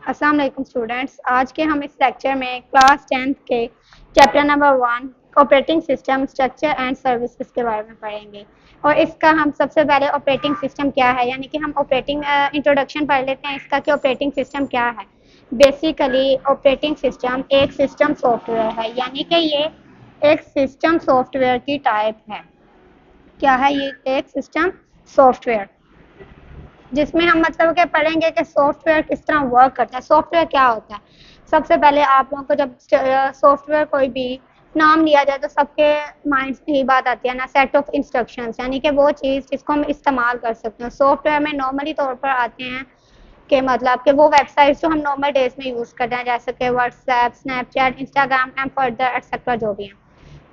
अस्सलाम वालेकुम स्टूडेंट्स। आज के हम इस लेक्चर में क्लास 10th के chapter number 1 operating system structure and services के बारे में पढ़ेंगे। और इसका हम सबसे पहले ऑपरेटिंग सिस्टम क्या है, यानी कि हम ऑपरेटिंग इंट्रोडक्शन पढ़ लेते हैं इसका कि ऑपरेटिंग सिस्टम क्या है। बेसिकली ऑपरेटिंग सिस्टम एक सिस्टम सॉफ्टवेयर है, यानी कि ये एक सिस्टम सॉफ्टवेयर की टाइप है। क्या है ये? एक सिस्टम सॉफ्टवेयर जिसमें हम मतलब कि पढ़ेंगे कि सॉफ्टवेयर किस तरह वर्क करता है, सॉफ्टवेयर क्या होता है। सबसे पहले आप लोगों को जब सॉफ्टवेयर कोई भी नाम लिया जाए तो सबके माइंड में ही बात आती है ना, सेट ऑफ इंस्ट्रक्शंस, यानी कि वो चीज़ जिसको हम इस्तेमाल कर सकते हैं। सॉफ्टवेयर में नॉर्मली तौर पर आते हैं कि मतलब कि वो वेबसाइट्स जो हम नॉर्मल डेज में यूज़ करते हैं, जैसे कि WhatsApp, Snapchat, Instagram and further etcetera जो भी हैं।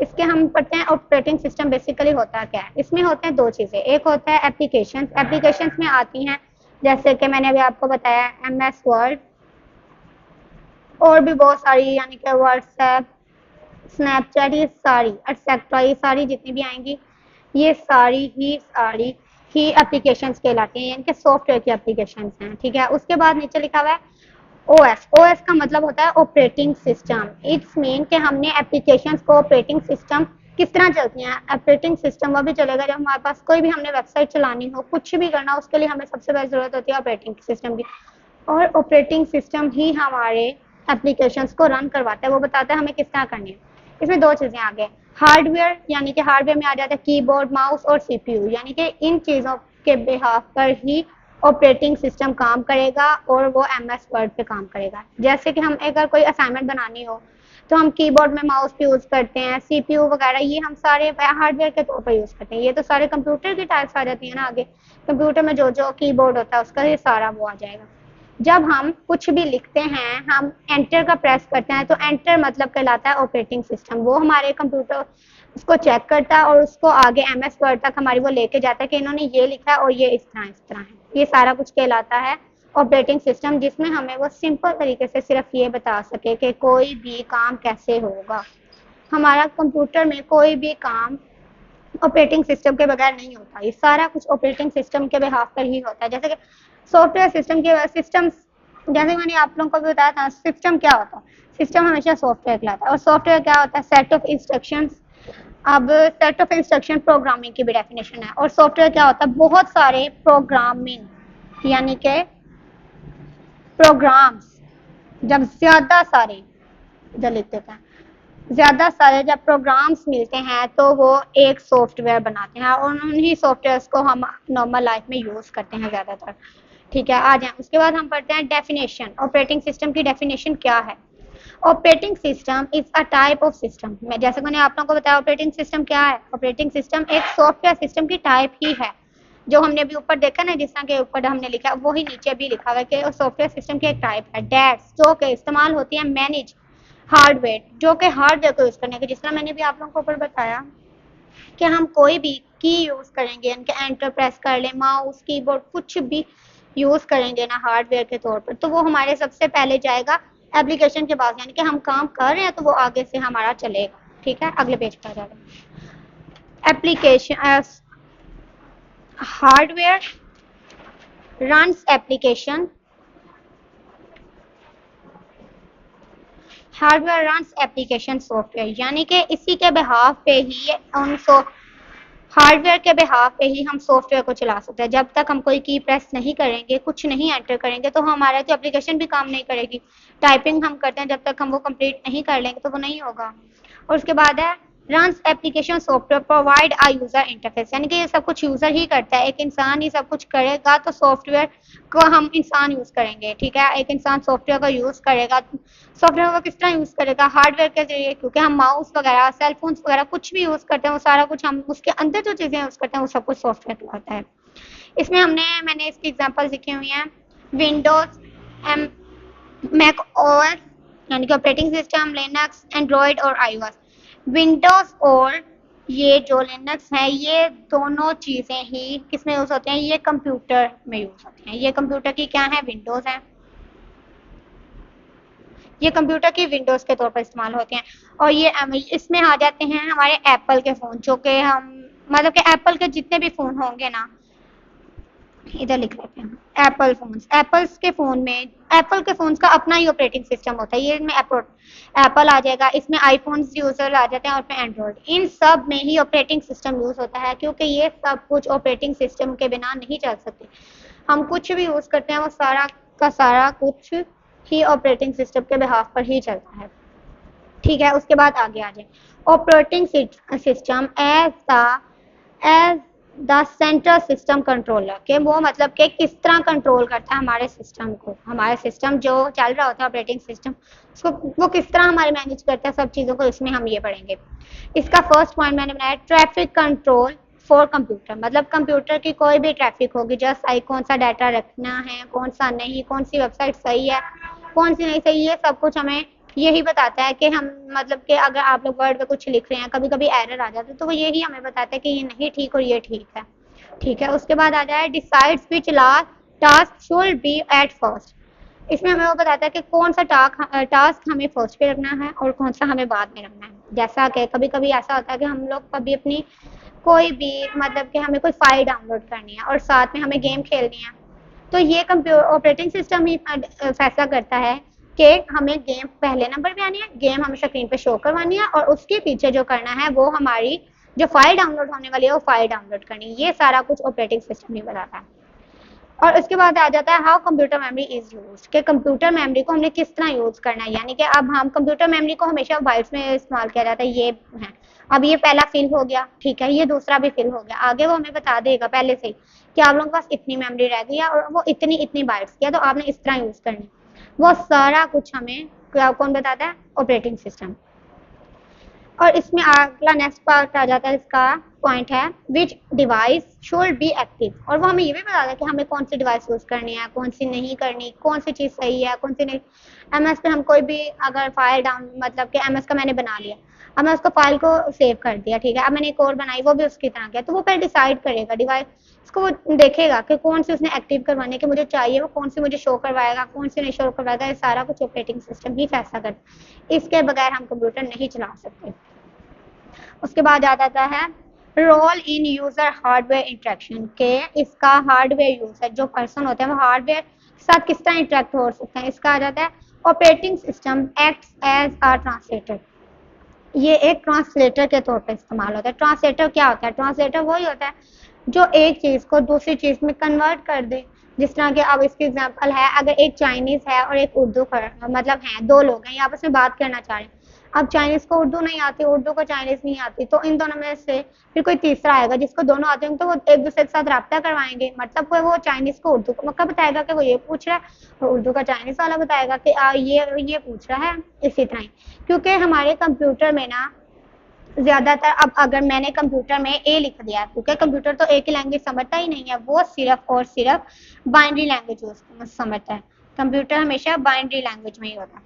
इसके हम पढ़ते हैं ऑपरेटिंग सिस्टम बेसिकली होता क्या है। इसमें होते हैं दो चीज़ें, एक होता है एप्लीकेशंस। एप्लीकेशंस में आती हैं जैसे कि मैंने अभी आपको बताया MS वर्ड, और भी बहुत सारी, यानी कि व्हाट्सएप, स्नैपचैट, ये सारी एक्सेट्रा, ये सारी जितनी भी आएंगी ये सारी ही एप्लीकेशंस कहलाती हैं, यानी कि सॉफ्टवेयर की एप्लीकेशंस हैं। ठीक है, उसके बाद नीचे लिखा हुआ है ओएस। ओएस का मतलब होता है ऑपरेटिंग सिस्टम। इट्स मीन कि हमने एप्लीकेशंस को ऑपरेटिंग सिस्टम किस तरह चलती हैं। ऑपरेटिंग सिस्टम वो भी चलेगा जब हमारे पास कोई भी हमने वेबसाइट चलानी हो, कुछ भी करना हो, उसके लिए हमें सबसे पहले ज़रूरत होती है ऑपरेटिंग सिस्टम की। और ऑपरेटिंग सिस्टम ही हमारे एप्लीकेशंस को रन करवाता है, वो बताता है हमें किस तरह करनी है। इसमें दो चीज़ें आ गए, हार्डवेयर, यानी कि हार्डवेयर में आ जाता है कीबोर्ड, माउस और CPU, यानी कि इन चीज़ों के बिहाफ पर ही ऑपरेटिंग सिस्टम काम करेगा और वो MS वर्ड पे काम करेगा। जैसे कि हम अगर कोई असाइनमेंट बनानी हो तो हम कीबोर्ड में माउस पे यूज़ करते हैं, CPU वगैरह ये हम सारे हार्डवेयर के तौर पर यूज़ करते हैं। ये तो सारे कंप्यूटर की टाइप्स आ जाती है ना आगे, कंप्यूटर में जो जो कीबोर्ड होता है उसका ये सारा वो आ जाएगा। जब हम कुछ भी लिखते हैं, हम एंटर का प्रेस करते हैं, तो एंटर मतलब कहलाता है ऑपरेटिंग सिस्टम। वो हमारे कंप्यूटर उसको चेक करता है और उसको आगे MS वर्ड तक हमारी वो लेके जाता है कि इन्होंने ये लिखा है और ये इस तरह है। ये सारा कुछ कहलाता है ऑपरेटिंग सिस्टम, जिसमें हमें वो सिंपल तरीके से सिर्फ ये बता सके कि कोई भी काम कैसे होगा। हमारा कंप्यूटर में कोई भी काम ऑपरेटिंग सिस्टम के बगैर नहीं होता। ये सारा कुछ ऑपरेटिंग सिस्टम के बिहाफ पर ही होता है। जैसे कि सॉफ्टवेयर सिस्टम के सिस्टम्स, जैसे मैंने आप लोगों को भी बताया था, सिस्टम क्या होता है। सिस्टम हमेशा सॉफ्टवेयर कहलाता है। और सॉफ्टवेयर क्या होता है? Set of instructions. अब सेट ऑफ इंस्ट्रक्शन प्रोग्रामिंग की भी डेफिनेशन है। और सॉफ्टवेयर क्या होता है? बहुत सारे प्रोग्रामिंग, यानी कि प्रोग्राम्स, जब ज्यादा सारे जब लिख देते हैं, ज़्यादा सारे जब प्रोग्राम्स मिलते हैं तो वो एक सॉफ्टवेयर बनाते हैं और उन्हीं सॉफ्टवेयर्स को हम नॉर्मल लाइफ में यूज़ करते हैं ज़्यादातर। ठीक है, आ जाए उसके बाद हम पढ़ते हैं डेफिनेशन। ऑपरेटिंग सिस्टम की डेफिनेशन क्या है? Operating system is a type of system. मैं जैसे मैंने आप लोगों को बताया ऑपरेटिंग सिस्टम क्या है। ऑपरेटिंग सिस्टम एक सॉफ्टवेयर सिस्टम की टाइप ही है। जो हमने भी ऊपर देखा ना, जिस तरह के ऊपर हमने लिखा वही नीचे भी लिखा हुआ है कि सॉफ्टवेयर सिस्टम की एक टाइप है डेट्स, जो कि इस्तेमाल होती है मैनेज हार्डवेयर, जो कि हार्डवेयर को यूज़ करने के, जिस तरह मैंने भी आप लोगों को ऊपर बताया कि हम कोई भी की यूज़ करेंगे, यानी कि एंटर प्रेस कर लें, माउस, कीबोर्ड, कुछ भी यूज़ करेंगे ना हार्डवेयर के तौर पर, तो वो हमारे सबसे पहले जाएगा एप्लीकेशन के पास, यानी कि हम काम कर रहे हैं तो वो आगे से हमारा चलेगा। ठीक है, अगले पेज पर आ जाएगा। Application hardware runs application, hardware runs application software, यानी कि इसी के बिहाफ पे ही उन हार्डवेयर के बिहाफ पे ही हम सॉफ्टवेयर को चला सकते हैं। जब तक हम कोई की प्रेस नहीं करेंगे, कुछ नहीं एंटर करेंगे, तो हमारा जो एप्लीकेशन भी काम नहीं करेगी। टाइपिंग हम करते हैं, जब तक हम वो कंप्लीट नहीं कर लेंगे तो वो नहीं होगा। और उसके बाद है runs application software provide a user interface, यानी कि ये सब कुछ यूजर ही करता है। एक इंसान ही सब कुछ करेगा तो सॉफ्टवेयर को हम इंसान यूज करेंगे। ठीक है, एक इंसान सॉफ्टवेयर का यूज करेगा, सॉफ्टवेयर को किस तरह यूज करेगा? हार्डवेयर के जरिए, क्योंकि हम माउस वगैरह, सेल फोन्स वगैरह कुछ भी यूज करते हैं, वो सारा कुछ हम उसके अंदर जो चीजें यूज करते हैं वो सब कुछ सॉफ्टवेयर कहलाता है। इसमें मैंने इसकी एग्जांपल लिखी हुई हैं। विंडोज, एम मैक ओएस, यानी कि ऑपरेटिंग सिस्टम, लिनक्स, एंड्रॉयड और iOS। विंडोज और ये जो लिनक्स है, ये दोनों चीजें ही किसमें यूज होते हैं? ये कंप्यूटर में यूज होते हैं। ये कंप्यूटर की क्या है? विंडोज है। ये कंप्यूटर की विंडोज के तौर पर इस्तेमाल होते हैं। और ये इसमें आ जाते हैं हमारे एप्पल के फ़ोन, जो कि हम मतलब कि एप्पल के जितने भी फ़ोन होंगे ना, इधर लिख लेते हैं एप्पल फोन्स। एप्पल्स के फ़ोन में एप्पल के फ़ोन्स का अपना ही ऑपरेटिंग सिस्टम होता है। ये इसमें एप्पल आ जाएगा, इसमें आईफोन्स यूज़र आ जाते हैं और इसमें एंड्रॉयड। इन सब में ही ऑपरेटिंग सिस्टम यूज़ होता है क्योंकि ये सब कुछ ऑपरेटिंग सिस्टम के बिना नहीं चल सकते। हम कुछ भी यूज़ करते हैं वो सारा का सारा कुछ ही ऑपरेटिंग सिस्टम के बिहाफ पर ही चलता है। ठीक है, उसके बाद आगे आ जाए operating system as the central system controller के वो मतलब कि किस तरह कंट्रोल करता है हमारे सिस्टम को। हमारे सिस्टम जो चल रहा होता है ऑपरेटिंग सिस्टम उसको वो किस तरह हमारे मैनेज करता है सब चीज़ों को, इसमें हम ये पढ़ेंगे। इसका फर्स्ट पॉइंट मैंने बनाया ट्रैफिक कंट्रोल फॉर कंप्यूटर। मतलब कंप्यूटर की कोई भी ट्रैफिक होगी, जस्ट आई कौन सा डाटा रखना है, कौन सा नहीं, कौन सी वेबसाइट सही है, कौन सी नहीं सही, ये सब कुछ हमें यही बताता है कि हम मतलब कि अगर आप लोग वर्ड में कुछ लिख रहे हैं कभी कभी एरर आ जाता है तो वो यही हमें बताता है कि ये नहीं ठीक और ये ठीक है। ठीक है, उसके बाद आ जाए decides which last task should be at first. इसमें हमें वो बताता है कि कौन सा टास्क हमें फर्स्ट पे रखना है और कौन सा हमें बाद में रखना है। जैसा कि कभी कभी ऐसा होता है कि हम लोग कभी अपनी कोई भी मतलब कि हमें कोई फाइल डाउनलोड करनी है और साथ में हमें गेम खेलनी है, तो ये कंप्यूटर ऑपरेटिंग सिस्टम ही फैसला करता है कि हमें गेम पहले नंबर पे आनी है, गेम हमें स्क्रीन पे शो करवानी है और उसके पीछे जो करना है वो हमारी जो फाइल डाउनलोड होने वाली है वो फाइल डाउनलोड करनी है। ये सारा कुछ ऑपरेटिंग सिस्टम ही बताता है। और उसके बाद आ जाता है how computer memory is use कि कंप्यूटर मेमोरी को हमने किस तरह यूज करना है। यानी कि अब हम कंप्यूटर मेमोरी को हमेशा बाइट्स में इस्तेमाल किया जाता है, ये है। अब ये पहला फिल हो गया, ठीक है, ये दूसरा भी फिल हो गया, आगे वो हमें बता देगा पहले से ही कि आप लोगों के पास इतनी मेमोरी रह गई है और वो इतनी इतनी बाइट्स की है तो आपने इस तरह यूज करनी। वो सारा कुछ हमें कौन बताता है? Operating system. और इसमें अगला नेक्स्ट पार्ट आ जाता है, इसका पॉइंट है विच डिवाइस शुड बी एक्टिव। और वो हमें ये भी बताता है कि हमें कौन सी डिवाइस यूज करनी है, कौन सी नहीं करनी, कौन सी चीज़ सही है, कौन सी नहीं। एमएस पे हम कोई भी अगर फाइल डाउन मतलब कि एमएस का मैंने बना लिया, अब मैं उसको फाइल को सेव कर दिया, ठीक है, अब मैंने एक और बनाई वो भी उसकी तरह किया, तो वो पहले डिसाइड करेगा डिवाइस, उसको वो देखेगा कि कौन सी उसने एक्टिव करवाने की मुझे चाहिए, वो कौन सी मुझे शो करवाएगा, कौन सी नहीं शो करवाएगा। ये सारा कुछ ऑपरेटिंग सिस्टम ही फैसला करता है, इसके बगैर हम कंप्यूटर नहीं चला सकते। उसके बाद आ जाता है role in user hardware interaction के इसका हार्डवेयर यूजर जो पर्सन होते हैं वो हार्डवेयर के साथ किस तरह इंटरेक्ट हो सकते हैं। इसका आ जाता है operating system acts as a translator. ये एक ट्रांसलेटर के तौर पर इस्तेमाल होता है। ट्रांसलेटर क्या होता है? ट्रांसलेटर वही होता है जो एक चीज को दूसरी चीज में कन्वर्ट कर दे। जिस तरह के अब इसकी एग्जांपल है, अगर एक चाइनीज है और एक उर्दू मतलब है, दो लोग हैं ये आपस में बात करना चाह रहे हैं, अब चाइनीज को उर्दू नहीं आती, उर्दू को चाइनीज नहीं आती, तो इन दोनों में से फिर कोई तीसरा आएगा जिसको दोनों आते हैं, तो वो एक दूसरे के साथ रब्ता करवाएंगे। मतलब कोई वो चाइनीज को उर्दू का बताएगा कि वो ये पूछ रहा है और उर्दू का चाइनीज वाला बताएगा कि ये पूछ रहा है। इसी तरह ही क्योंकि हमारे कंप्यूटर में ना ज्यादातर, अब अगर मैंने कंप्यूटर में ए लिख दिया क्योंकि कंप्यूटर तो एक ही लैंग्वेज समझता ही नहीं है, वो सिर्फ और सिर्फ बाइनरी लैंग्वेज समझता है। कंप्यूटर हमेशा बाइनरी लैंग्वेज में ही होता है,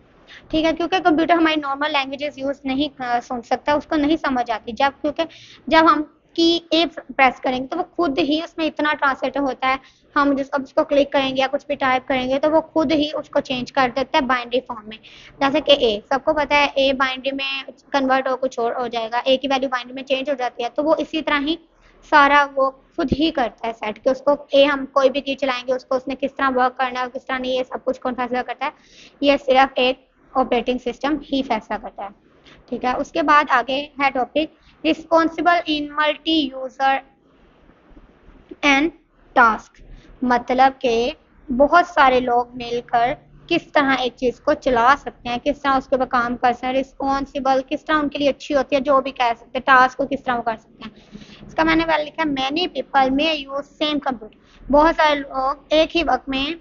ठीक है, क्योंकि कंप्यूटर हमारी नॉर्मल लैंग्वेजेस यूज नहीं सुन सकता, उसको नहीं समझ आती। क्योंकि जब हम की ए प्रेस करेंगे तो वो खुद ही उसमें इतना ट्रांसलेटर होता है, हम जिस अब उसको क्लिक करेंगे या कुछ भी टाइप करेंगे तो वो खुद ही उसको चेंज कर देता है बाइनरी फॉर्म में। जैसे कि ए सबको पता है ए बाइनरी में कन्वर्ट हो कुछ और हो जाएगा, ए की वैल्यू बाइनरी में चेंज हो जाती है, तो वो इसी तरह ही सारा वो खुद ही करता है सेट कि उसको ए हम कोई भी की चलाएंगे उसको उसने किस तरह वर्क करना है किस तरह नहीं, ये सब कुछ कौन फैसला करता है? ये सिर्फ एक ऑपरेटिंग सिस्टम ही फैसला करता है। ठीक है, उसके बाद आगे है topic responsible in multi user and task. मतलब कि बहुत सारे लोग मिलकर किस तरह एक चीज को चला सकते हैं, किस तरह उसके ऊपर काम कर सकते हैं। रिस्पॉन्सिबल किस तरह उनके लिए अच्छी होती है, जो भी कह सकते हैं, टास्क को किस तरह वो कर सकते हैं। इसका मैंने पहले लिखा मैनी पीपल में यूज सेम कंप्यूटर। बहुत सारे लोग एक ही वक्त में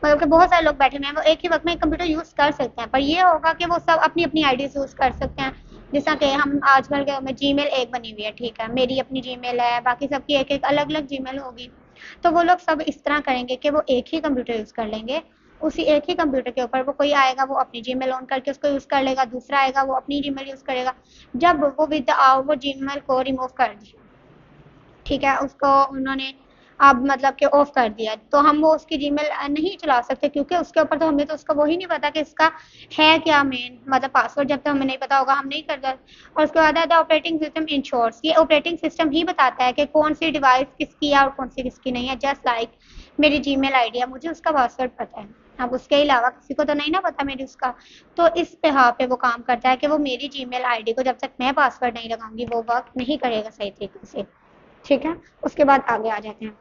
मतलब कि बहुत सारे लोग बैठे हुए हैं वो एक ही वक्त में कंप्यूटर यूज कर सकते हैं, पर ये होगा कि वो सब अपनी अपनी आईडीज यूज कर सकते हैं। जैसा कि हम आजकल के में जीमेल एक बनी हुई है, ठीक है, मेरी अपनी जीमेल है, बाकी सबकी एक एक अलग अलग जीमेल होगी, तो वो लोग सब इस तरह करेंगे कि वो एक ही कंप्यूटर यूज कर लेंगे। उसी एक ही कंप्यूटर के ऊपर वो कोई आएगा वो अपनी जीमेल ऑन करके उसको यूज कर लेगा, दूसरा आएगा वो अपनी जीमेल यूज करेगा। जब वो वो जीमेल को रिमूव कर दिया, ठीक है, उसको उन्होंने अब मतलब कि ऑफ कर दिया, तो हम वो उसकी जीमेल नहीं चला सकते, क्योंकि उसके ऊपर तो हमें तो उसका वो ही नहीं पता कि इसका है क्या मेन मतलब पासवर्ड, जब तक हमें नहीं पता होगा हम नहीं कर सकते। और उसके बाद आता है ऑपरेटिंग सिस्टम इंश्योर्स, ये ऑपरेटिंग सिस्टम ही बताता है कि कौन सी डिवाइस किसकी है और कौन सी किसकी नहीं है। जस्ट लाइक मेरी जीमेल आईडी है, मुझे उसका पासवर्ड पता है, अब उसके अलावा किसी को तो नहीं ना पता मेरी उसका। तो इस बिहाफ पे वो काम करता है कि वो मेरी जीमेल आईडी को जब तक मैं पासवर्ड नहीं लगाऊंगी वो वर्क नहीं करेगा सही तरीके से। ठीक है, उसके बाद आगे आ जाते हैं।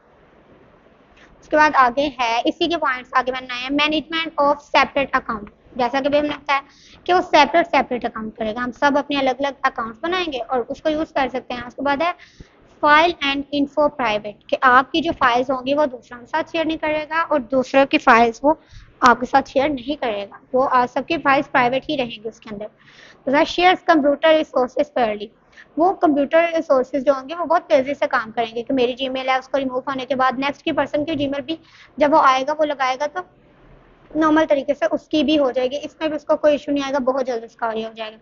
उसके बाद आगे है इसी के पॉइंट्स आगे बनना है, मैनेजमेंट ऑफ सेपरेट अकाउंट। जैसा कि हमने बताया कि वो सेपरेट सेपरेट अकाउंट करेगा, हम सब अपने अलग अलग अकाउंट्स बनाएंगे और उसको यूज कर सकते हैं। उसके बाद है फाइल एंड इन्फो प्राइवेट, कि आपकी जो फाइल्स होंगी वो दूसरों के साथ शेयर नहीं करेगा और दूसरों की फाइल्स वो आपके साथ शेयर नहीं करेगा, वो सबकी फाइल्स प्राइवेट ही रहेंगी उसके अंदर। दूसरा शेयर्स कंप्यूटर रिसोर्सेज फेयरली, वो कंप्यूटर रिसोर्सेज जो होंगे वो बहुत तेजी से काम करेंगे कि मेरी जीमेल है उसको रिमूव होने के बाद नेक्स्ट की पर्सन की जीमेल भी जब वो आएगा वो लगाएगा तो नॉर्मल तरीके से उसकी भी हो जाएगी, इसमें भी उसको कोई इशू नहीं आएगा, बहुत जल्द उसका ये हो जाएगा।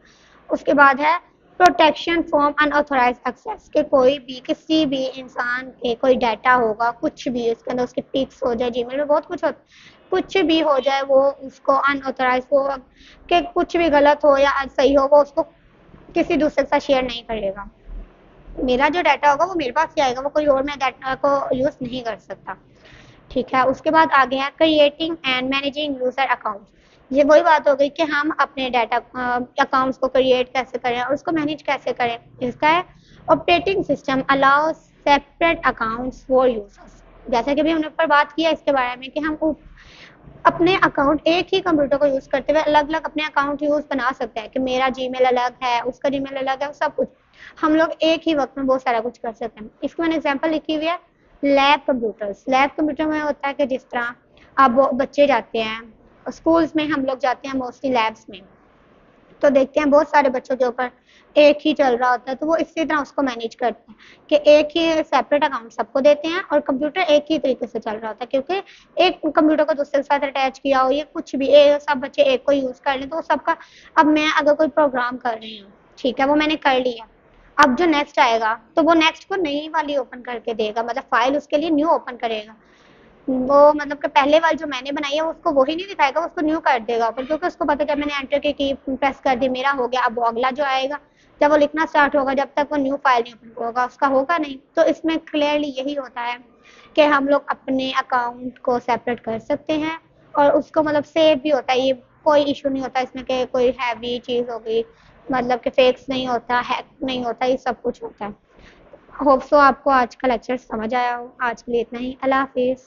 उसके बाद है प्रोटेक्शन फ्रॉम अनऑथोराइज एक्सेस, के कोई भी किसी भी इंसान के कोई डाटा होगा कुछ भी उसके अंदर उसके पिक्स हो जाए, जीमेल में बहुत कुछ कुछ भी हो जाए वो उसको अनऑथोराइज हो कि कुछ भी गलत हो या सही हो वो उसको किसी दूसरे के साथ शेयर नहीं करेगा। मेरा जो डाटा होगा वो मेरे पास ही आएगा, वो कोई और मेरे डाटा को यूज नहीं कर सकता। ठीक है, उसके बाद आगे है creating and managing user account. ये वही बात हो गई कि हम अपने डाटा अकाउंट्स को क्रिएट कैसे करें और उसको मैनेज कैसे करें। इसका है operating system allows separate accounts for users. जैसा कि भी हमने ऊपर बात किया इसके बारे में कि हम अपने अकाउंट एक ही कंप्यूटर को यूज करते हुए अलग अलग अपने अकाउंट यूज बना सकते हैं कि मेरा जीमेल अलग है उसका जीमेल अलग है, सब कुछ हम लोग एक ही वक्त में बहुत सारा कुछ कर सकते हैं। इसकी मैंने एग्जांपल लिखी हुई है लैब कंप्यूटर्स। लैब कंप्यूटर में होता है कि जिस तरह अब बच्चे जाते हैं स्कूल्स में, हम लोग जाते हैं मोस्टली लैब्स में, तो देखते हैं बहुत सारे बच्चों के ऊपर एक ही चल रहा होता है, तो वो इसी तरह उसको मैनेज करते हैं कि एक ही सेपरेट अकाउंट सबको देते हैं और कंप्यूटर एक ही तरीके से चल रहा होता है, क्योंकि एक कंप्यूटर को दूसरे के साथ अटैच किया हो या कुछ भी सब बच्चे एक को यूज कर लें तो सबका। अब मैं अगर कोई प्रोग्राम कर रही हूँ, ठीक है, वो मैंने कर लिया, अब जो नेक्स्ट आएगा तो वो नेक्स्ट को नई वाली ओपन करके देगा, मतलब फाइल उसके लिए न्यू ओपन करेगा। वो मतलब कि पहले वाली जो मैंने बनाई है उसको वो ही नहीं दिखाएगा, उसको न्यू कर देगा ऊपर, क्योंकि उसको पता जब मैंने एंटर की प्रेस कर दी मेरा हो गया, अब वो अगला जो आएगा जब वो लिखना स्टार्ट होगा जब तक वो न्यू फाइल नहीं ओपन होगा उसका होगा नहीं। तो इसमें क्लियरली यही होता है कि हम लोग अपने अकाउंट को सेपरेट कर सकते हैं और उसको मतलब सेव भी होता है, ये कोई इशू नहीं होता इसमें कि कोई हैवी चीज हो गई, मतलब कि फेक्स नहीं होता, हैक नहीं होता, ये सब कुछ होता है। होप सो आपको आज का लेक्चर समझ आया हो। आज के लिए इतना ही, अल्लाह हाफिज।